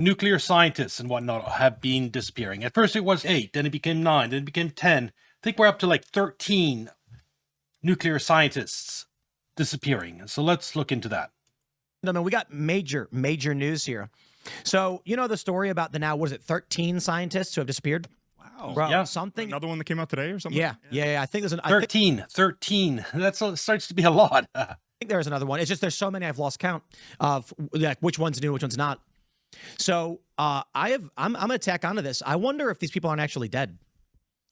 nuclear scientists and whatnot have been disappearing. At first it was 8, then it became 9, then it became 10. I think we're up to like 13 nuclear scientists disappearing. So let's look into that. No, man, we got major news here. So, you know the story about the now, what is it, 13 scientists who have disappeared? Wow. Bro, Yeah. something. Another one that came out today or something? Yeah. I think there's 13. That starts to be a lot. I think there's another one. It's just there's so many I've lost count of like which one's new, which one's not. So I'm gonna tack onto this. I wonder if these people aren't actually dead.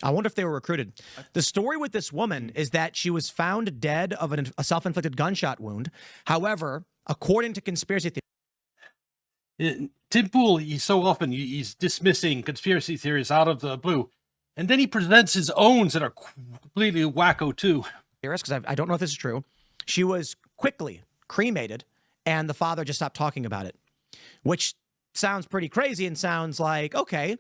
I wonder if they were recruited. The story with this woman is that she was found dead of a self-inflicted gunshot wound. However, according to conspiracy theories, Tim Pool, he's dismissing conspiracy theories out of the blue, and then he presents his own that are completely wacko too. because I don't know if this is true, she was quickly cremated, and the father just stopped talking about it, which sounds pretty crazy and sounds like, okay.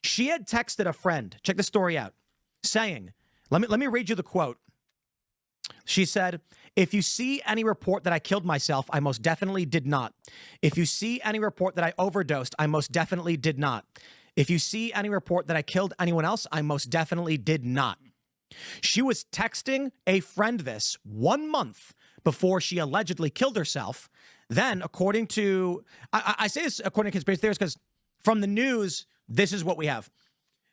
She had texted a friend, check the story out, saying, let me read you the quote. She said, "If you see any report that I killed myself, I most definitely did not. If you see any report that I overdosed, I most definitely did not. If you see any report that I killed anyone else, I most definitely did not." She was texting a friend this 1 month before she allegedly killed herself. Then, according to, I say this according to conspiracy theories because from the news, this is what we have.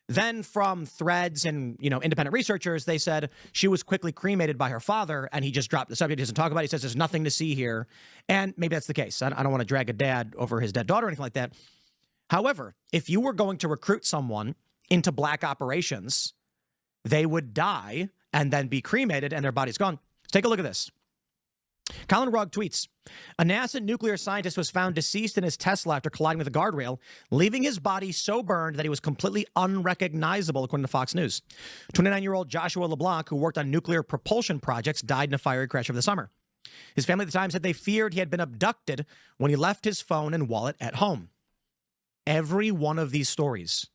Then from threads and, independent researchers, they said she was quickly cremated by her father and he just dropped the subject. He doesn't talk about it. He says there's nothing to see here. And maybe that's the case. I don't want to drag a dad over his dead daughter or anything like that. However, if you were going to recruit someone into black operations, they would die and then be cremated and their body's gone. Let's take a look at this. Colin Rugg tweets, "A NASA nuclear scientist was found deceased in his Tesla after colliding with a guardrail, leaving his body so burned that he was completely unrecognizable, according to Fox News. 29-year-old Joshua LeBlanc, who worked on nuclear propulsion projects, died in a fiery crash over the summer. His family at the time said they feared he had been abducted when he left his phone and wallet at home." Every one of these stories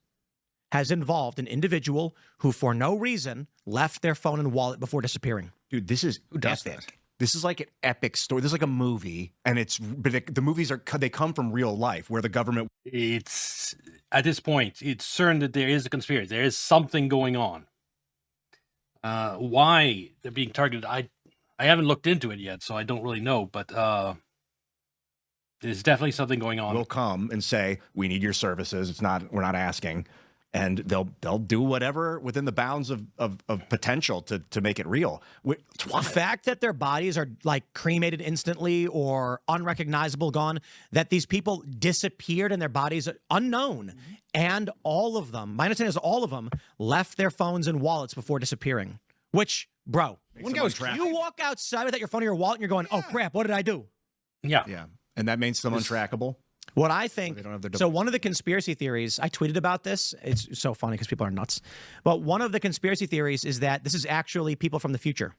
has involved an individual who, for no reason, left their phone and wallet before disappearing. Dude, this is does epic. that? This is like an epic story. This is like a movie, and the movies they come from real life where the government. It's at this point, it's certain that there is a conspiracy. There is something going on. Why they're being targeted, I haven't looked into it yet, so I don't really know. But there's definitely something going on. Will come and say, "We need your services." We're not asking, and they'll do whatever within the bounds of potential to make it real. The fact that their bodies are like cremated instantly or unrecognizable, gone, that these people disappeared and their bodies are unknown, and all of them, my understanding is all of them left their phones and wallets before disappearing. Which, bro, you walk outside without your phone or your wallet and you're going, "Oh crap, what did I do?" Yeah. And that makes them untrackable. What I think, They don't have their so one of the conspiracy theories, I tweeted about this. It's so funny because people are nuts. But one of the conspiracy theories is that this is actually people from the future.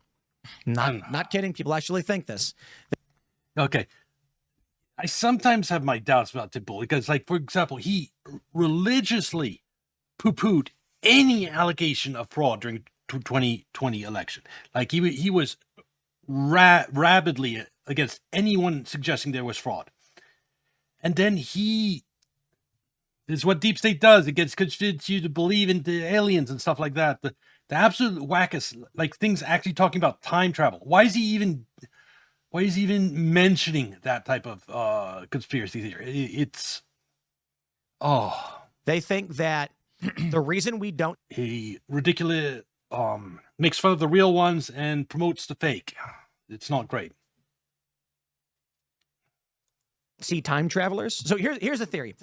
Not kidding. People actually think this. Okay. I sometimes have my doubts about Tim Pool because, like, for example, he religiously poo-pooed any allegation of fraud during 2020 election. Like, he was rabidly against anyone suggesting there was fraud. And then this is what Deep State does. It gets you to believe in the aliens and stuff like that. The absolute wackest, like things actually talking about time travel. Why is he even mentioning that type of conspiracy theory? They think that the reason we don't He ridiculous makes fun of the real ones and promotes the fake. It's not great. see time travelers. So here's the theory.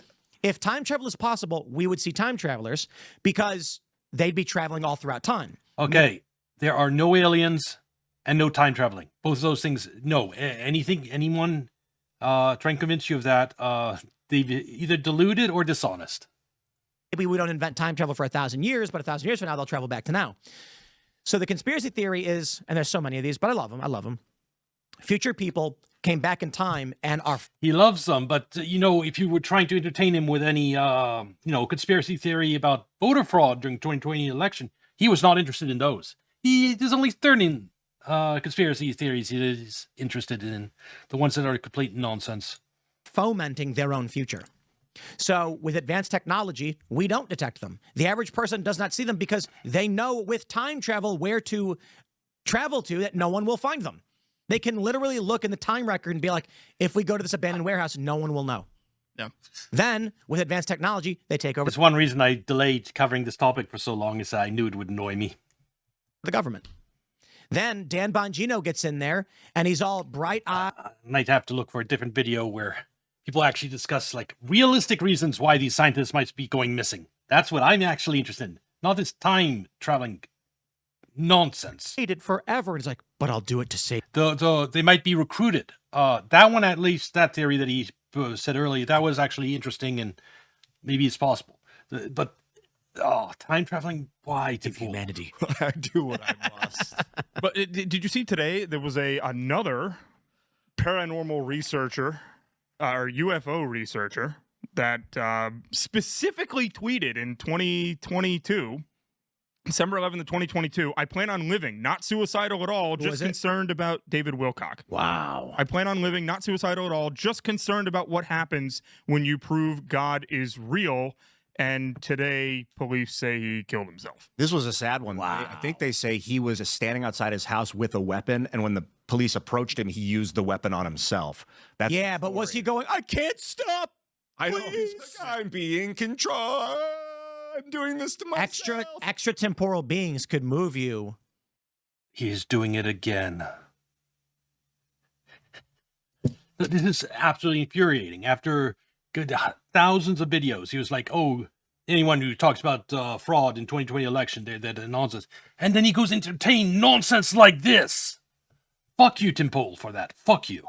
If time travel is possible, we would see time travelers because they'd be traveling all throughout time. Okay, there are no aliens and no time traveling. Both of those things, no. Anyone try and convince you of that, they've either deluded or dishonest. Maybe we don't invent time travel for 1,000 years, but 1,000 years from now, they'll travel back to now. So the conspiracy theory is, and there's so many of these, but I love them. Future people came back in time and are... He loves them, but, if you were trying to entertain him with any, conspiracy theory about voter fraud during 2020 election, he was not interested in those. There's only 13 conspiracy theories he is interested in, the ones that are complete nonsense. Fomenting their own future. So with advanced technology, we don't detect them. The average person does not see them because they know with time travel where to travel to that no one will find them. They can literally look in the time record and be like, if we go to this abandoned warehouse, no one will know. Yeah. Then with advanced technology, they take over That's one reason I delayed covering this topic for so long, is I knew it would annoy me. the government. Then Dan Bongino gets in there and he's all bright-eyed. Might have to look for a different video where people actually discuss like realistic reasons why these scientists might be going missing. That's what I'm actually interested in, not this time traveling nonsense. It forever. And he's like, but I'll do it to save. They might be recruited. That one, at least, that theory that he said earlier, that was actually interesting, and maybe it's possible. But time traveling, why to Humanity. I do what I must. But did you see today there was another paranormal researcher or UFO researcher that specifically tweeted in 2022, December 11th, 2022, I plan on living, not suicidal at all, just concerned about David Wilcock. Wow. I plan on living, not suicidal at all, just concerned about what happens when you prove God is real. And today, police say he killed himself. This was a sad one. Wow. I think they say he was standing outside his house with a weapon, and when the police approached him, he used the weapon on himself. That's Yeah, but was he going, I can't stop. I know. He's Please. like, I'm being controlled. I'm doing this to myself. Extra temporal beings could move you. He's doing it again. This is absolutely infuriating. After thousands of videos, he was like, oh, anyone who talks about fraud in 2020 election, they're nonsense. And then he goes entertain nonsense like this. Fuck you, Tim Pool, for that. Fuck you.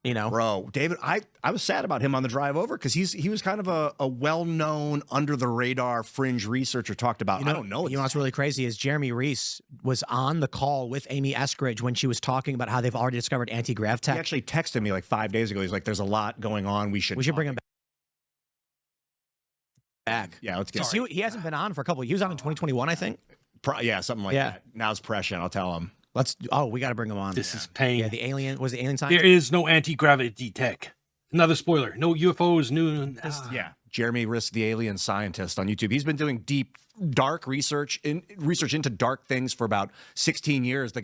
You know, Bro, David, I was sad about him on the drive over because he was kind of a well-known, under-the-radar fringe researcher talked about. I don't know. You know what's really crazy is Jeremy Reese was on the call with Amy Eskridge when she was talking about how they've already discovered anti-grav He tech. actually texted me like 5 days ago. He's like, there's a lot going on. We should bring him back. Yeah, let's get He hasn't been on for a couple. He was on in 2021, I think. Yeah, something like that. Now's prescient. I'll tell him. We got to bring him on. This is pain. Yeah, the alien science. There is no anti-gravity tech. Another spoiler. No UFOs, Yeah, Jeremy Risk, the alien scientist on YouTube. He's been doing deep, dark research into dark things for about 16 years.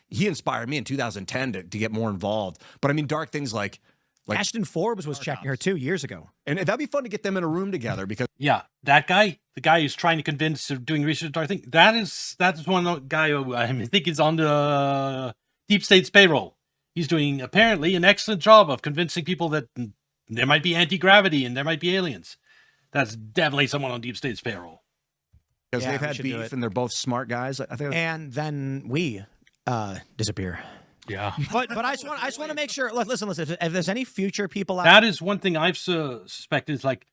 He inspired me in 2010 to get more involved. But I mean, dark things like Ashton Forbes was checking her 2 years ago. And that'd be fun to get them in a room together because Yeah, that guy, the guy who's trying to convince of doing research, I think that's one guy who I think is on the Deep State's payroll. He's doing apparently an excellent job of convincing people that there might be anti-gravity and there might be aliens. That's definitely someone on Deep State's payroll. they've we had should do beef it. and they're both smart guys. I think. And then we disappear. Yeah. But I just want to make sure. Listen. If there's any future people out That is one thing I've suspected is like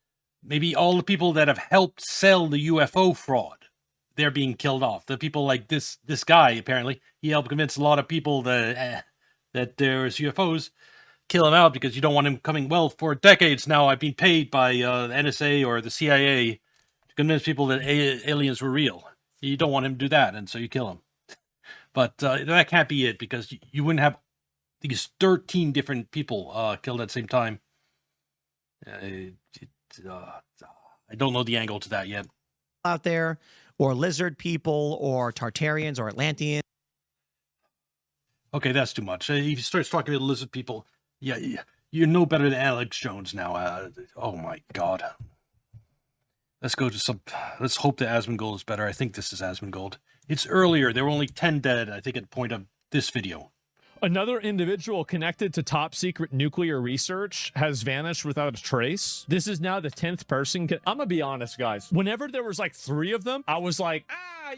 maybe all the people that have helped sell the UFO fraud, they're being killed off. The people like this guy, apparently, he helped convince a lot of people that there's UFOs. Kill him out because you don't want him coming. Well, for decades now, I've been paid by the NSA or the CIA to convince people that aliens were real. You don't want him to do that, and so you kill him. But that can't be it because you wouldn't have these 13 different people killed at the same time. I don't know the angle to that yet. out there, or lizard people, or Tartarians, or Atlanteans. Okay, that's too much. If he starts talking to lizard people, yeah, you're no better than Alex Jones now. Oh my God. Let's go to let's hope that Asmongold is better. I think this is Asmongold. It's earlier. There were only 10 dead, I think, at the point of this video. Another individual connected to top secret nuclear research has vanished without a trace. This is now the 10th person. I'm gonna be honest, guys. Whenever there was like 3 of them, I was like,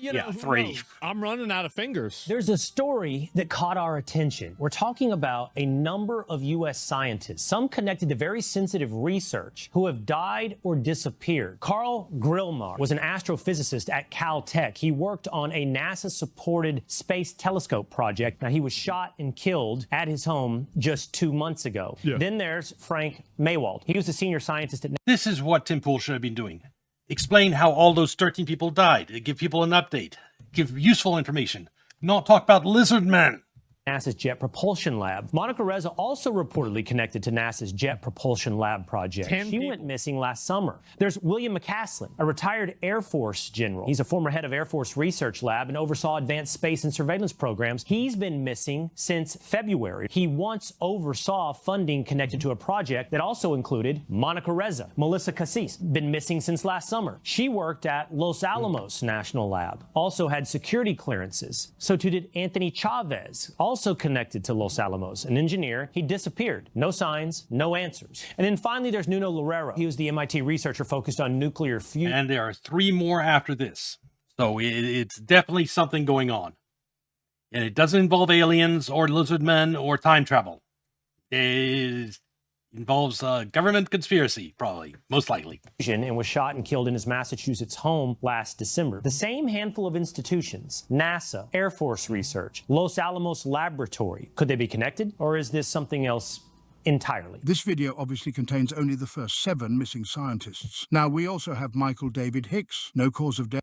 who 3. knows? I'm running out of fingers. There's a story that caught our attention. We're talking about a number of U.S. scientists, some connected to very sensitive research, who have died or disappeared. Carl Grillmar was an astrophysicist at Caltech. He worked on a NASA-supported space telescope project. Now, he was shot and killed at his home just 2 months ago. Yeah. Then there's Frank Maywald. He was a senior scientist at This is what Tim Pool should have been doing. Explain how all those 13 people died. Give people an update. Give useful information. Not talk about lizard men. NASA's Jet Propulsion Lab. Monica Reza also reportedly connected to NASA's Jet Propulsion Lab project. 10 She people. went missing last summer. There's William McCaslin, a retired Air Force general. He's a former head of Air Force Research Lab and oversaw advanced space and surveillance programs. He's been missing since February. He once oversaw funding connected to a project that also included Monica Reza. Melissa Cassis, been missing since last summer. She worked at Los Alamos National Lab, also had security clearances. So too did Anthony Chavez, also connected to Los Alamos, an engineer. He disappeared. No signs, no answers. And then finally, there's Nuno Loureiro. He was the MIT researcher focused on nuclear fusion. And there are 3 more after this. So it's definitely something going on. And it doesn't involve aliens or lizard men or time travel. It involves a government conspiracy, probably, most likely. And was shot and killed in his Massachusetts home last December. The same handful of institutions, NASA, Air Force Research, Los Alamos Laboratory, could they be connected, or is this something else entirely? This video obviously contains only the first 7 missing scientists. Now, we also have Michael David Hicks, no cause of death.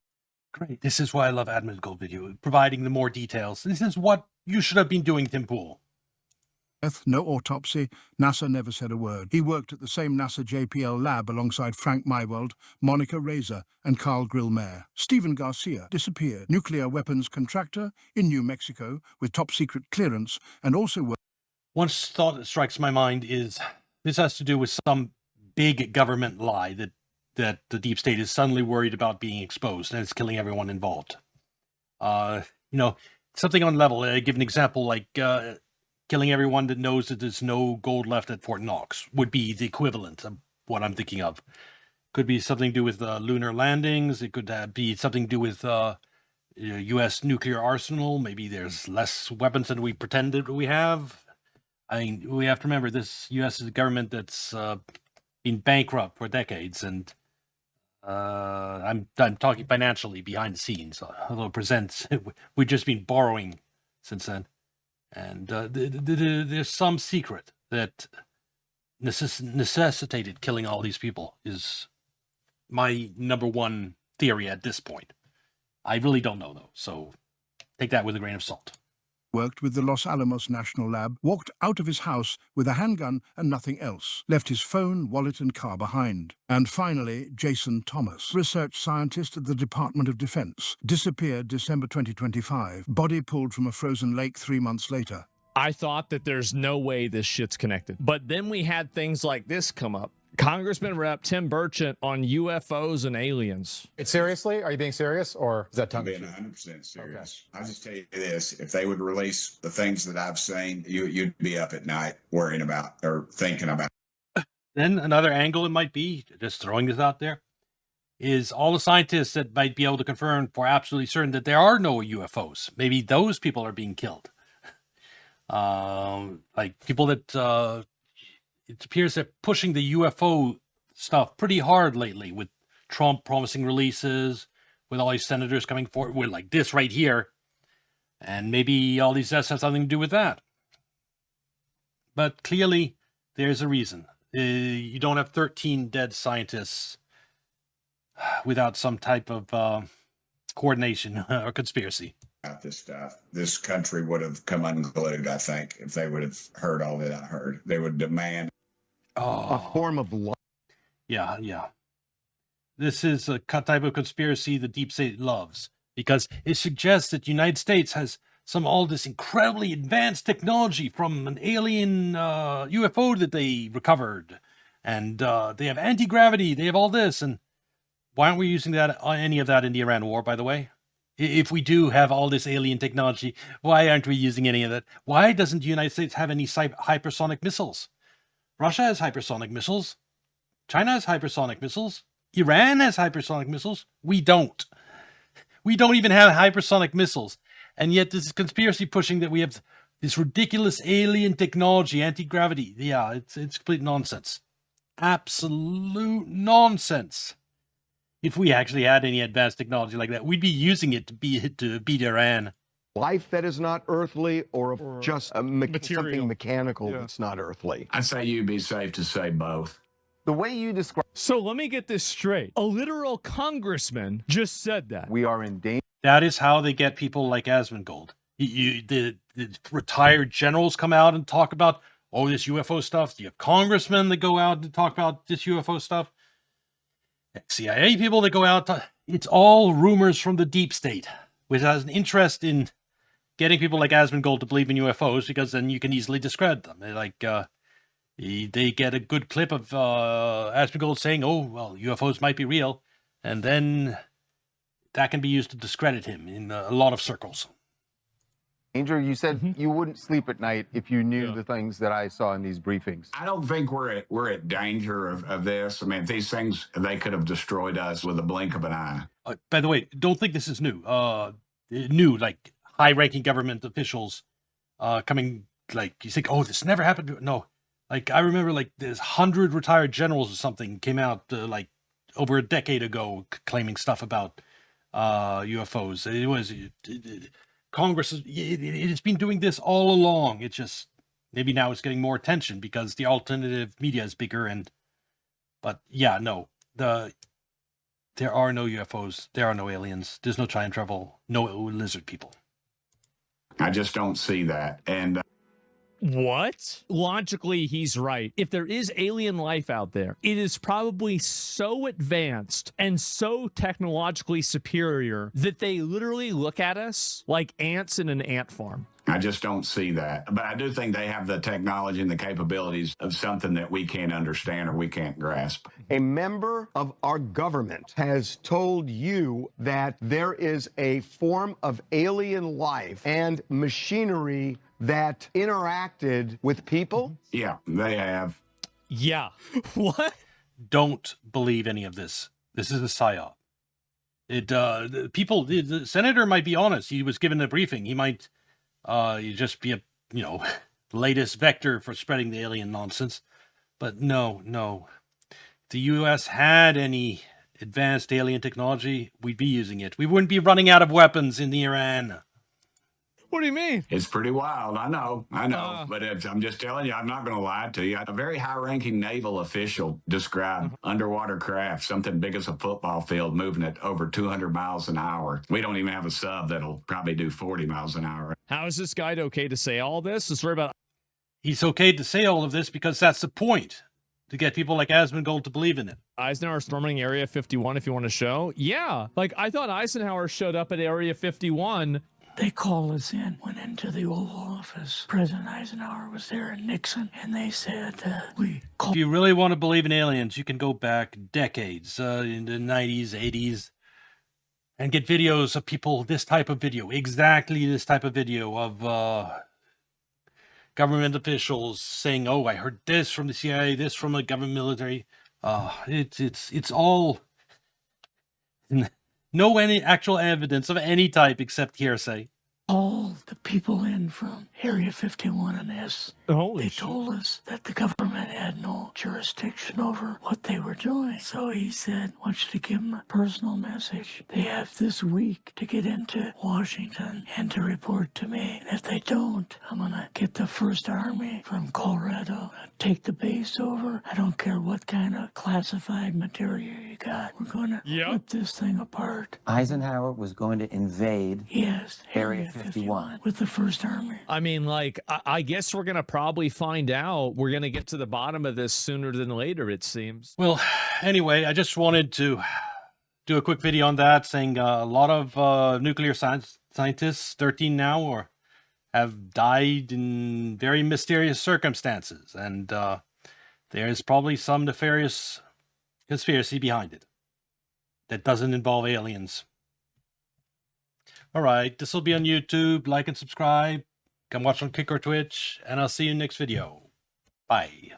Great. This is why I love Admin Gold Video, providing the more details. This is what you should have been doing, Tim Pool. No autopsy. NASA never said a word. He worked at the same NASA JPL lab alongside Frank Mywald, Monica Reza, and Carl Grillmair. Stephen Garcia disappeared. Nuclear weapons contractor in New Mexico with top secret clearance and also worked. One thought that strikes my mind is this has to do with some big government lie that the deep state is suddenly worried about being exposed and it's killing everyone involved. Something on level. Give an example like killing everyone that knows that there's no gold left at Fort Knox would be the equivalent of what I'm thinking of. Could be something to do with lunar landings. It could be something to do with U.S. nuclear arsenal. Maybe there's less weapons than we pretended we have. I mean, we have to remember this U.S. is a government that's been bankrupt for decades, and I'm talking financially behind the scenes. Although it presents, we've just been borrowing since then. And there's some secret that necessitated killing all these people is my number one theory at this point. I really don't know, though, so take that with a grain of salt. Worked with the Los Alamos National Lab, walked out of his house with a handgun and nothing else, left his phone, wallet and car behind. And finally, Jason Thomas, research scientist at the Department of Defense, disappeared December 2025, body pulled from a frozen lake 3 months later. I thought that there's no way this shit's connected. But then we had things like this come up. Congressman Rep. Tim Burchett on UFOs and aliens. Seriously? Are you being serious, or is that tongue? I'm being 100% serious. Okay. I'll just tell you this. If they would release the things that I've seen, you'd be up at night worrying about or thinking about. Then another angle it might be, just throwing this out there, is all the scientists that might be able to confirm for absolutely certain that there are no UFOs. Maybe those people are being killed. Like people that... It appears they're pushing the UFO stuff pretty hard lately, with Trump promising releases, with all these senators coming forward with like this right here. And maybe all these deaths have something to do with that. But clearly, there's a reason. You don't have 13 dead scientists without some type of coordination or conspiracy. About this stuff. This country would have come unglued, I think, if they would have heard all that I heard. They would demand a form of law. Yeah. This is a type of conspiracy the deep state loves, because it suggests that the United States has all this incredibly advanced technology from an alien UFO that they recovered, and they have anti-gravity, they have all this, and why aren't we using any of that in the Iran war, by the way? If we do have all this alien technology, why aren't we using any of that? Why doesn't the United States have any hypersonic missiles? Russia has hypersonic missiles. China has hypersonic missiles. Iran has hypersonic missiles. We don't. We don't even have hypersonic missiles. And yet this is conspiracy pushing that we have this ridiculous alien technology, anti-gravity. Yeah, it's complete nonsense. Absolute nonsense. If we actually had any advanced technology like that, we'd be using it to beat Iran. Life that is not earthly, or just something mechanical Yeah. that's not earthly. I'd say you'd be safe to say both. The way you describe, So let me get this straight. A literal congressman just said that. we are in danger. That is how they get people like Asmongold. The retired generals come out and talk about, oh, this UFO stuff. You have congressmen that go out and talk about this UFO stuff. CIA people that go out. It's all rumors from the deep state, which has an interest in getting people like Asmongold to believe in UFOs, because then you can easily discredit them. They get a good clip of Asmongold saying, oh, well, UFOs might be real. And then that can be used to discredit him in a lot of circles. Andrew, you said you wouldn't sleep at night if you knew the things that I saw in these briefings. I don't think we're at danger of this. I mean, these things, they could have destroyed us with a blink of an eye. By the way, don't think this is new. Like high-ranking government officials coming, like, you think, oh, this never happened. No. Like, I remember, like, there's 100 retired generals or something came out, like, over a decade ago claiming stuff about UFOs. It was... Congress, it's been doing this all along. It's just, maybe now it's getting more attention because the alternative media is bigger. But yeah, no, there are no UFOs. There are no aliens. There's no time travel. No lizard people. I just don't see that. And What? Logically, he's right. If there is alien life out there, it is probably so advanced and so technologically superior that they literally look at us like ants in an ant farm. I just don't see that. But I do think they have the technology and the capabilities of something that we can't understand or we can't grasp. A member of our government has told you that there is a form of alien life and machinery that interacted with people? Yeah, they have. Yeah. What? Don't believe any of this. This is a psyop. The senator might be honest. He was given a briefing. He might just be a, latest vector for spreading the alien nonsense. But no. If the U.S. had any advanced alien technology, we'd be using it. We wouldn't be running out of weapons in Iran. What do you mean? It's pretty wild. I know. But I'm just telling you, I'm not going to lie to you. A very high-ranking naval official described underwater craft, something big as a football field, moving at over 200 miles an hour. We don't even have a sub that'll probably do 40 miles an hour. How is this guy okay to say all this? It's right about... He's okay to say all of this because that's the point, to get people like Asmongold to believe in it. Eisenhower storming Area 51, if you want to show. Yeah. Like, I thought Eisenhower showed up at Area 51... They called us in, went into the Oval Office. President Eisenhower was there and Nixon, and they said we called. If you really want to believe in aliens, you can go back decades, in the 90s, 80s, and get videos of people, exactly this type of video of government officials saying, oh, I heard this from the CIA, this from the government military. It's all... No any actual evidence of any type except hearsay. All the people in from Area 51 and this, they told us that the government had no jurisdiction over what they were doing. So he said, I want you to give them a personal message. They have this week to get into Washington and to report to me. And if they don't, I'm going to get the 1st Army from Colorado, take the base over. I don't care what kind of classified material you got. We're going to rip this thing apart. Eisenhower was going to invade Area 51 with the 1st Army. I mean, like, I guess we're going to probably find out. We're going to get to the bottom of this sooner than later, it seems. Well, anyway, I just wanted to do a quick video on that, saying a lot of nuclear scientists, 13 now, have died in very mysterious circumstances. And there's probably some nefarious conspiracy behind it that doesn't involve aliens. All right, this will be on YouTube. Like and subscribe. Come watch on Kick or Twitch, and I'll see you next video. Bye.